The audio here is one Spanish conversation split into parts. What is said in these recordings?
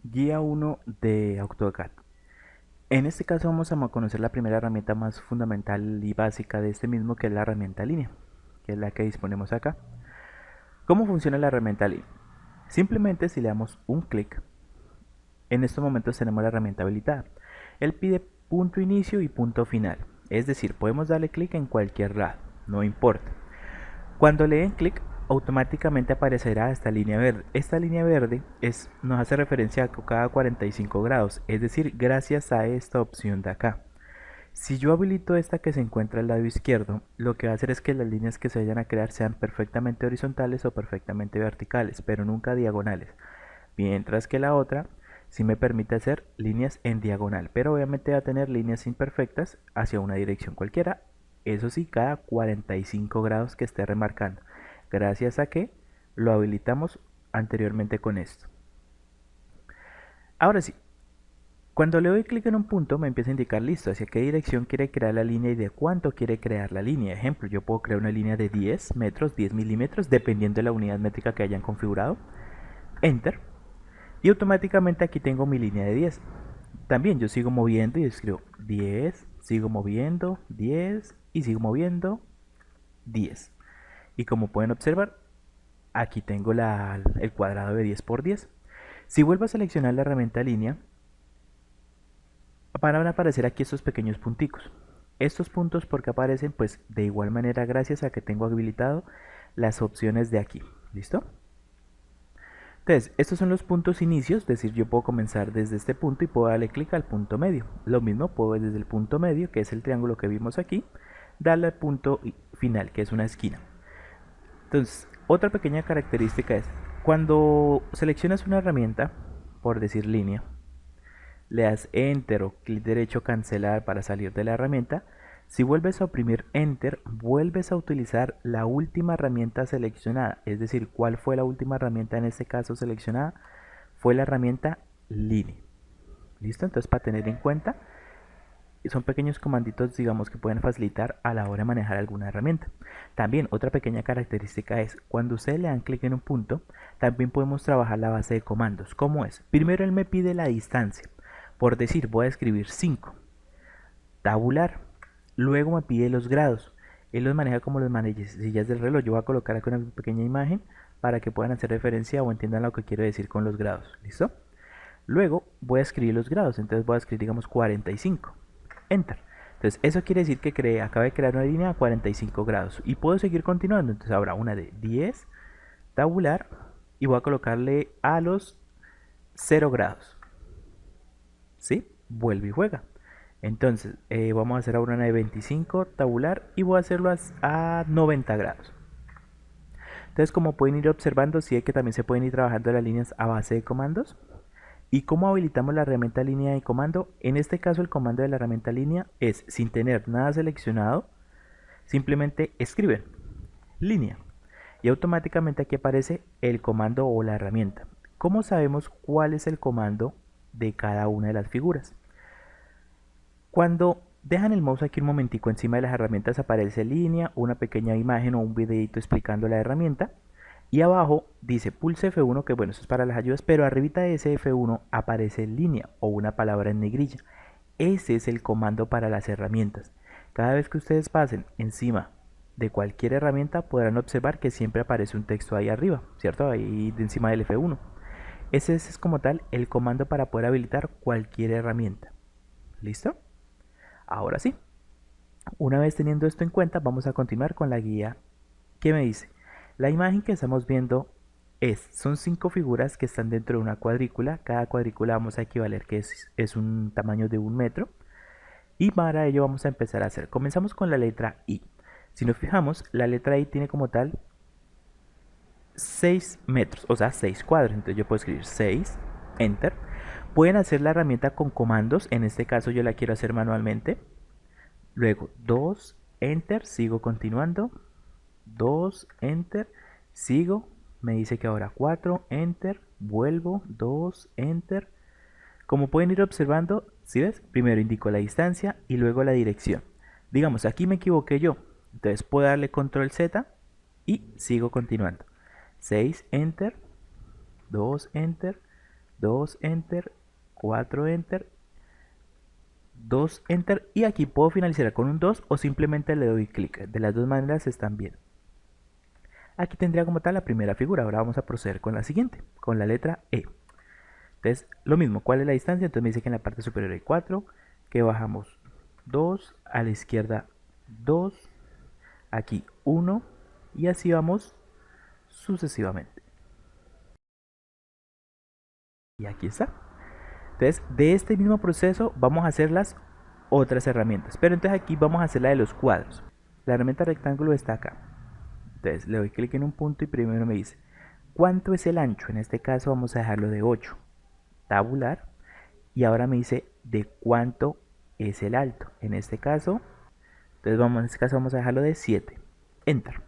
Guía 1 de AutoCAD. En este caso vamos a conocer la primera herramienta más fundamental y básica de este mismo, que es la herramienta línea, que es la que disponemos acá. ¿Cómo funciona la herramienta línea? Simplemente si le damos un clic, en estos momentos tenemos la herramienta habilitada. Él pide punto inicio y punto final, es decir, podemos darle clic en cualquier lado, no importa. Cuando le den clic, automáticamente aparecerá esta línea verde. Esta línea verde nos hace referencia a cada 45 grados, es decir, gracias a esta opción de acá. Si yo habilito esta que se encuentra al lado izquierdo, lo que va a hacer es que las líneas que se vayan a crear sean perfectamente horizontales o perfectamente verticales, pero nunca diagonales. Mientras que la otra sí me permite hacer líneas en diagonal, pero obviamente va a tener líneas imperfectas hacia una dirección cualquiera. Eso sí, cada 45 grados que esté remarcando, gracias a que lo habilitamos anteriormente con esto. Ahora sí, cuando le doy clic en un punto me empieza a indicar listo, hacia qué dirección quiere crear la línea y de cuánto quiere crear la línea. Ejemplo, yo puedo crear una línea de 10 metros, 10 milímetros, dependiendo de la unidad métrica que hayan configurado. Enter. Y automáticamente aquí tengo mi línea de 10. También yo sigo moviendo y escribo 10, sigo moviendo, 10 y sigo moviendo, 10. Y como pueden observar, aquí tengo el cuadrado de 10 por 10. Si vuelvo a seleccionar la herramienta línea, van a aparecer aquí estos pequeños punticos. Estos puntos, porque aparecen, pues de igual manera gracias a que tengo habilitado las opciones de aquí. ¿Listo? Entonces, estos son los puntos inicios, es decir, yo puedo comenzar desde este punto y puedo darle clic al punto medio. Lo mismo puedo desde el punto medio, que es el triángulo que vimos aquí, darle al punto final, que es una esquina. Entonces, otra pequeña característica es, cuando seleccionas una herramienta, por decir línea, le das Enter o clic derecho cancelar para salir de la herramienta. Si vuelves a oprimir Enter, vuelves a utilizar la última herramienta seleccionada. Es decir, ¿cuál fue la última herramienta en este caso seleccionada? Fue la herramienta línea. ¿Listo? Entonces, para tener en cuenta, son pequeños comanditos, digamos, que pueden facilitar a la hora de manejar alguna herramienta. También otra pequeña característica es, cuando ustedes le dan clic en un punto, también podemos trabajar la base de comandos. ¿Cómo es? Primero él me pide la distancia. Por decir, voy a escribir 5. Tabular. Luego me pide los grados. Él los maneja como los manecillas del reloj. Yo voy a colocar aquí una pequeña imagen para que puedan hacer referencia o entiendan lo que quiero decir con los grados. ¿Listo? Luego voy a escribir los grados. Entonces voy a escribir, digamos, 45. Enter. Entonces eso quiere decir que acabo de crear una línea a 45 grados. Y puedo seguir continuando. Entonces habrá una de 10, tabular, y voy a colocarle a los 0 grados. ¿Sí? Vuelve y juega. Entonces, vamos a hacer ahora una de 25 tabular y voy a hacerlo a 90 grados. Entonces, como pueden ir observando, sí que también se pueden ir trabajando las líneas a base de comandos. ¿Y cómo habilitamos la herramienta línea de comando? En este caso, el comando de la herramienta línea es, sin tener nada seleccionado, simplemente escriben línea y automáticamente aquí aparece el comando o la herramienta. ¿Cómo sabemos cuál es el comando de cada una de las figuras? Cuando dejan el mouse aquí un momentico encima de las herramientas, aparece línea, una pequeña imagen o un videito explicando la herramienta. Y abajo dice pulse F1, que bueno, eso es para las ayudas, pero arribita de ese F1 aparece línea o una palabra en negrilla. Ese es el comando para las herramientas. Cada vez que ustedes pasen encima de cualquier herramienta podrán observar que siempre aparece un texto ahí arriba, ¿cierto? Ahí de encima del F1. Ese es como tal el comando para poder habilitar cualquier herramienta. ¿Listo? Ahora sí, una vez teniendo esto en cuenta, vamos a continuar con la guía que me dice, la imagen que estamos viendo son 5 figuras que están dentro de una cuadrícula. Cada cuadrícula vamos a equivaler que es un tamaño de 1 metro. Y para ello vamos a empezar a hacer. Comenzamos con la letra I. Si nos fijamos, la letra I tiene como tal 6 metros, o sea 6 cuadros. Entonces yo puedo escribir 6, Enter. Pueden hacer la herramienta con comandos. En este caso yo la quiero hacer manualmente. Luego 2, Enter, sigo continuando. 2, Enter, sigo. Me dice que ahora 4, Enter, vuelvo, 2, Enter. Como pueden ir observando, ¿sí ves? Primero indico la distancia y luego la dirección. Digamos, aquí me equivoqué yo. Entonces puedo darle control Z y sigo continuando. 6, Enter, 2, Enter, 2 enter, 4 enter, 2 enter, y aquí puedo finalizar con un 2 o simplemente le doy clic. De las dos maneras están bien. Aquí tendría como tal la primera figura. Ahora vamos a proceder con la siguiente, con la letra E. Entonces, lo mismo, ¿cuál es la distancia? Entonces me dice que en la parte superior hay 4, que bajamos 2, a la izquierda 2, aquí 1, y así vamos sucesivamente. Y aquí está. Entonces, de este mismo proceso vamos a hacer las otras herramientas. Pero entonces aquí vamos a hacer la de los cuadros. La herramienta rectángulo está acá. Entonces le doy clic en un punto y primero me dice, ¿cuánto es el ancho? En este caso vamos a dejarlo de 8. Tabular. Y ahora me dice, ¿de cuánto es el alto? En este caso, vamos a dejarlo de 7. Enter.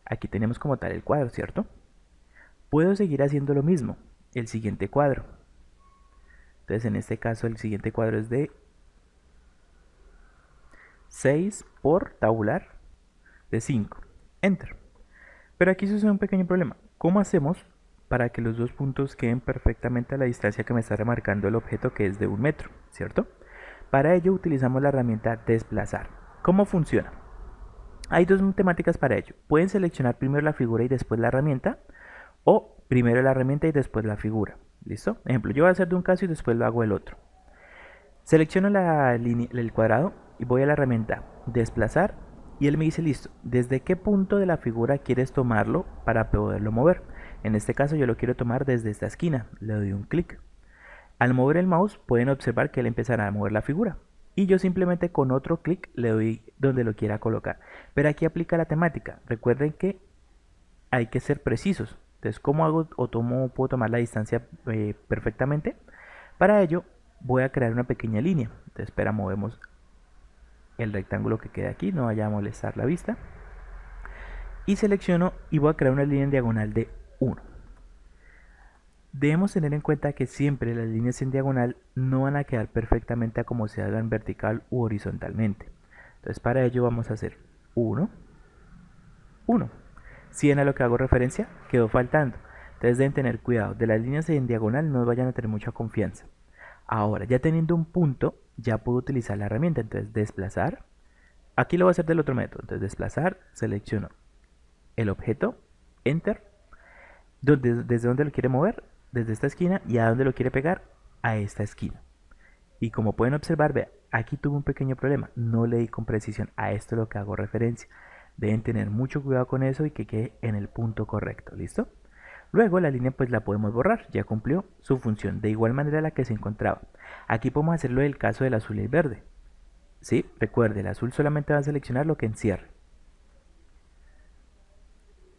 Aquí tenemos como tal el cuadro, ¿cierto? Puedo seguir haciendo lo mismo. El siguiente cuadro. Entonces en este caso el siguiente cuadro es de 6 por tabular de 5. Enter. Pero aquí sucede un pequeño problema. ¿Cómo hacemos para que los dos puntos queden perfectamente a la distancia que me está remarcando el objeto, que es de 1 metro, ¿cierto? Para ello utilizamos la herramienta desplazar. ¿Cómo funciona? Hay dos temáticas para ello. Pueden seleccionar primero la figura y después la herramienta, o primero la herramienta y después la figura. ¿Listo? Ejemplo, yo voy a hacer de un caso y después lo hago del otro. Selecciono la línea, el cuadrado, y voy a la herramienta desplazar, y él me dice, listo, ¿desde qué punto de la figura quieres tomarlo para poderlo mover? En este caso yo lo quiero tomar desde esta esquina. Le doy un clic. Al mover el mouse pueden observar que él empezará a mover la figura, y yo simplemente con otro clic le doy donde lo quiera colocar. Pero aquí aplica la temática. Recuerden que hay que ser precisos. Entonces, ¿cómo hago o puedo tomar la distancia perfectamente? Para ello voy a crear una pequeña línea. Entonces, espera, movemos el rectángulo que queda aquí, no vaya a molestar la vista. Y selecciono y voy a crear una línea en diagonal de 1. Debemos tener en cuenta que siempre las líneas en diagonal no van a quedar perfectamente a como se hagan vertical u horizontalmente. Entonces para ello vamos a hacer 1, 1. Si ven a lo que hago referencia, quedó faltando. Entonces deben tener cuidado, de las líneas en diagonal no vayan a tener mucha confianza. Ahora, ya teniendo un punto, ya puedo utilizar la herramienta. Entonces desplazar, aquí lo voy a hacer del otro método. Entonces desplazar, selecciono el objeto, enter, desde donde lo quiere mover, desde esta esquina, y a dónde lo quiere pegar, a esta esquina. Y como pueden observar, vea, aquí tuve un pequeño problema, no le di con precisión, a esto es lo que hago referencia. Deben tener mucho cuidado con eso y que quede en el punto correcto, ¿listo? Luego la línea pues la podemos borrar, ya cumplió su función, de igual manera la que se encontraba. Aquí podemos hacerlo del caso del azul y el verde. ¿Sí? Recuerde, el azul solamente va a seleccionar lo que encierre.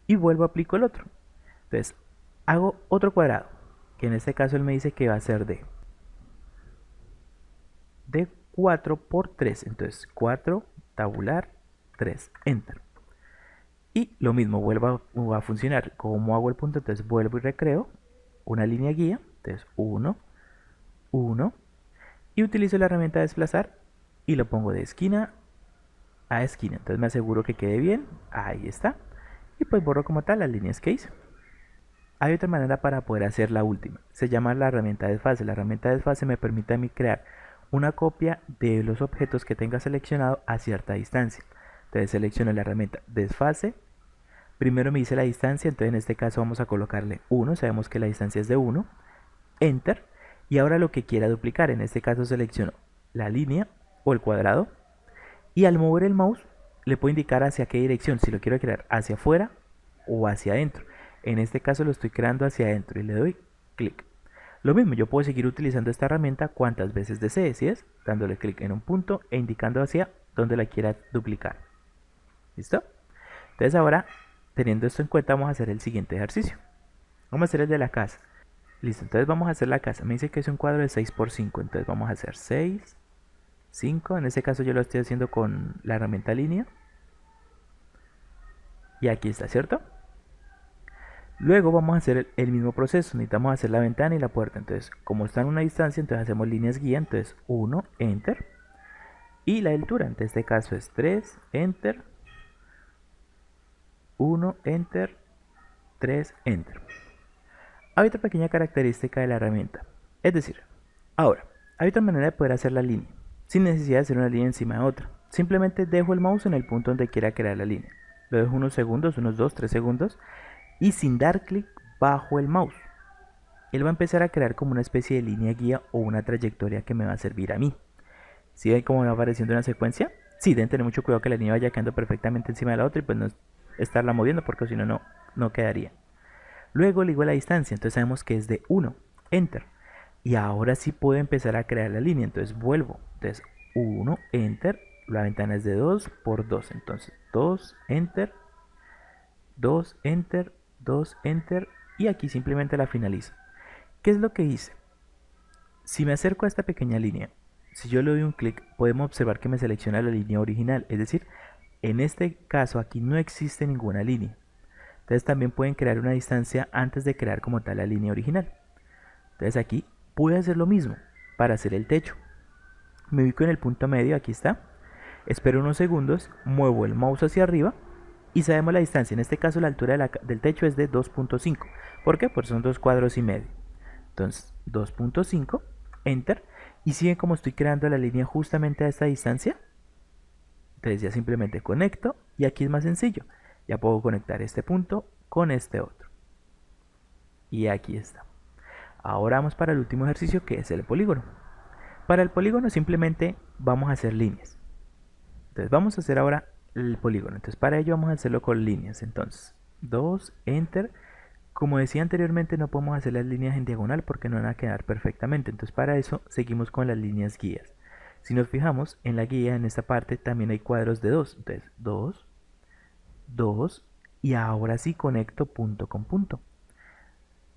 Y vuelvo a aplico el otro. Entonces, hago otro cuadrado, que en este caso él me dice que va a ser de 4 por 3. Entonces, 4, tabular, 3, enter. Y lo mismo, vuelvo a funcionar. Como hago el punto, entonces vuelvo y recreo una línea guía. Entonces, 1, 1. Y utilizo la herramienta desplazar y lo pongo de esquina a esquina. Entonces me aseguro que quede bien. Ahí está. Y pues borro como tal las líneas que hice. Hay otra manera para poder hacer la última. Se llama la herramienta desfase. La herramienta desfase me permite a mí crear una copia de los objetos que tenga seleccionado a cierta distancia. Entonces selecciono la herramienta desfase. Primero me dice la distancia, entonces en este caso vamos a colocarle 1. Sabemos que la distancia es de 1. Enter. Y ahora lo que quiera duplicar. En este caso selecciono la línea o el cuadrado. Y al mover el mouse le puedo indicar hacia qué dirección. Si lo quiero crear hacia afuera o hacia adentro. En este caso lo estoy creando hacia adentro y le doy clic. Lo mismo, yo puedo seguir utilizando esta herramienta cuantas veces desee, ¿sí es? Dándole clic en un punto e indicando hacia donde la quiera duplicar. ¿Listo? Entonces ahora, teniendo esto en cuenta, vamos a hacer el siguiente ejercicio. Vamos a hacer el de la casa. Listo, entonces vamos a hacer la casa. Me dice que es un cuadro de 6 por 5, entonces vamos a hacer 6, 5. En este caso yo lo estoy haciendo con la herramienta línea. Y aquí está, ¿cierto? Luego vamos a hacer el mismo proceso, necesitamos hacer la ventana y la puerta. Entonces, como están a una distancia, entonces hacemos líneas guía. Entonces 1, enter. Y la altura, en este caso es 3, enter. 1, enter. 3, enter. hay otra pequeña característica de la herramienta. Es decir, ahora, hay otra manera de poder hacer la línea, sin necesidad de hacer una línea encima de otra. Simplemente dejo el mouse en el punto donde quiera crear la línea. Lo dejo unos segundos, unos 2, 3 segundos, y sin dar clic bajo el mouse. Él va a empezar a crear como una especie de línea guía o una trayectoria que me va a servir a mí. ¿Sí ven cómo va apareciendo una secuencia? Sí, deben tener mucho cuidado que la línea vaya quedando perfectamente encima de la otra y pues no estarla moviendo porque si no, no quedaría. Luego le digo la distancia, entonces sabemos que es de 1, enter. Y ahora sí puedo empezar a crear la línea, entonces vuelvo. Entonces 1, enter, la ventana es de 2 por 2, entonces 2, enter, 2, enter, 2, enter, y aquí simplemente la finalizo. ¿Qué es lo que hice? Si me acerco a esta pequeña línea, si yo le doy un clic, podemos observar que me selecciona la línea original, es decir, en este caso aquí no existe ninguna línea. Entonces también pueden crear una distancia antes de crear como tal la línea original. Entonces aquí pude hacer lo mismo para hacer el techo. Me ubico en el punto medio, aquí está. Espero unos segundos, muevo el mouse hacia arriba y sabemos la distancia. En este caso la altura del techo es de 2.5. ¿Por qué? Pues son 2 cuadros y medio. Entonces 2.5, enter. Y siguen como estoy creando la línea justamente a esta distancia. Entonces ya simplemente conecto y aquí es más sencillo. Ya puedo conectar este punto con este otro. Y aquí está. Ahora vamos para el último ejercicio, que es el polígono. Para el polígono simplemente vamos a hacer líneas. Entonces vamos a hacer ahora el polígono. Entonces para ello vamos a hacerlo con líneas. Entonces 2, enter. Como decía anteriormente, no podemos hacer las líneas en diagonal porque no van a quedar perfectamente. Entonces para eso seguimos con las líneas guías. Si nos fijamos en la guía, en esta parte también hay cuadros de 2. Entonces 2, 2, y ahora sí conecto punto con punto.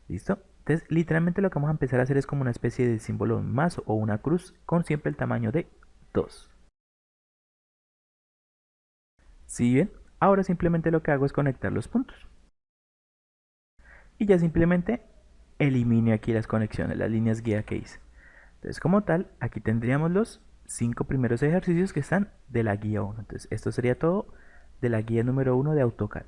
¿Listo? Entonces literalmente lo que vamos a empezar a hacer es como una especie de símbolo más o una cruz con siempre el tamaño de 2. ¿Sí ven? Ahora simplemente lo que hago es conectar los puntos. Y ya simplemente elimino aquí las conexiones, las líneas guía que hice. Entonces como tal, aquí tendríamos los 5 primeros ejercicios que están de la guía 1. Entonces esto sería todo de la guía número 1 de AutoCAD.